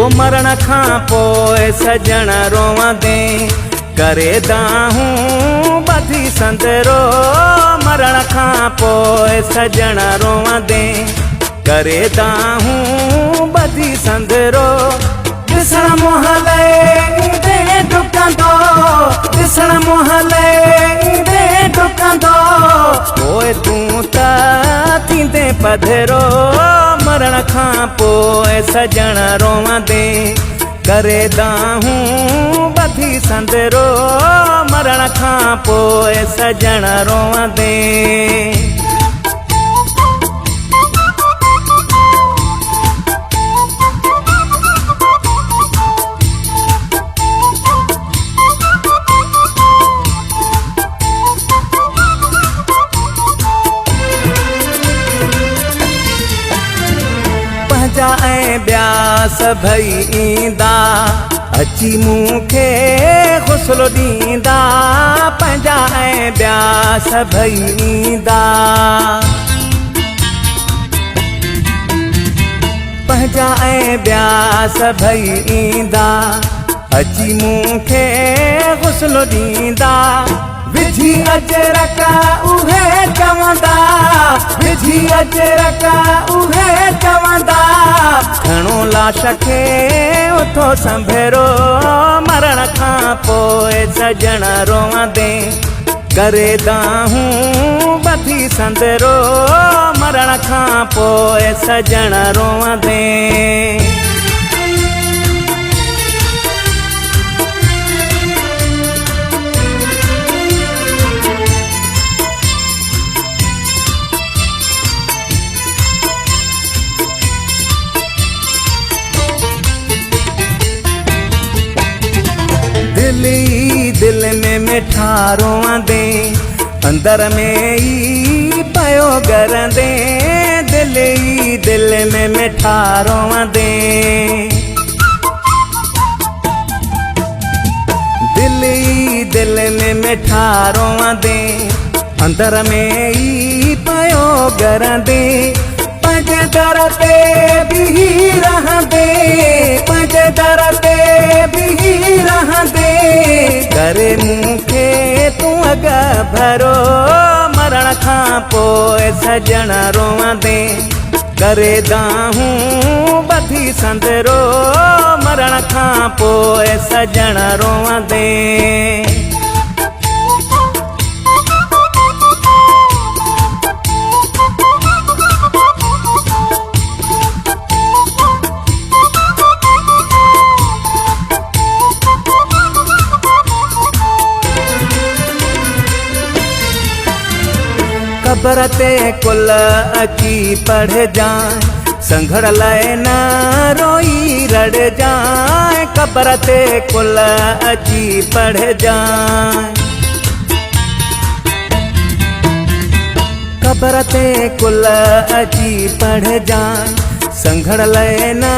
मरण खां पोइ सजण रोवां दे करे दाहूं बधी संदरो। मरण खां पोइ सजण रोवां दे करे दाहूं बधी संदरो। ॾिसण मोहले ईंदे डुकंदो, ॾिसण मोहले ईंदे डुकंदो, पोइ तूं त थींदे पधरो। मरण खां पोइ सजण रोवां दे करे दाहूं बधी संदरो। मरण खां पोइ सजण रोवां दे। पंहिंजा ऐं ॿिया सभई ईंदा अची मूंखे हुस्लो ॾींदा। पंहिंजा ऐं ॿिया सभई ईंदा, पंहिंजा ऐं ॿिया सभई ईंदा अची मूंखे हुस्लो ॾींदा। विझी अजरक उहे चवंदा, विझी अजरक उहे चवंदा, खणो लाश खे उथो संभेरो। मरण खां पोइ सजण रोवां दे करे दाहूं बधी संदरो। मरण खां पोइ सजण रोवां दे। दिल ई दिल में मिठा रोवां दे अंदर में ई पयो गरंदे। दिल ई दिल में मिठा रोवां दे, दिल ई दिल में मिठा रोवां दे अंदर में ई पयो गरंदे। पंहिंजे दर ते बीही रहंदे, पंहिंजे दर ते बीही रहंदे, करे मूंखे तूं अॻ भरो। मरण खां पोइ सजण रोवां दे करे दाहूं बधी संदरो। मरण खां पोइ सजण रोवां दे। कबर ते कुल अची पढ़ जाए, संघड़ लाइ न रोई रड़ जाए। कबर ते कुल अची पढ़ जाए, कबर ते कुल अची पढ़ जाए, संघड़ लाइ न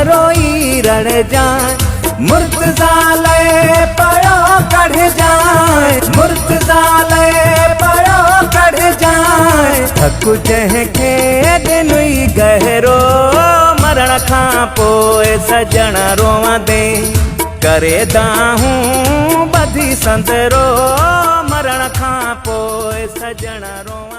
रोई रड़ जाए। मुर्तज़ा लाइ पयो कढ़ जाए, मुर्तज़ा लाइ पयो कढ़ जाए। थकु जंहिंखे ॾिनुई गहरो। मरण खां पोइ सजण रोवां दे करे दाहूं बधी संदरो। मरण खां पोइ सजण रोवां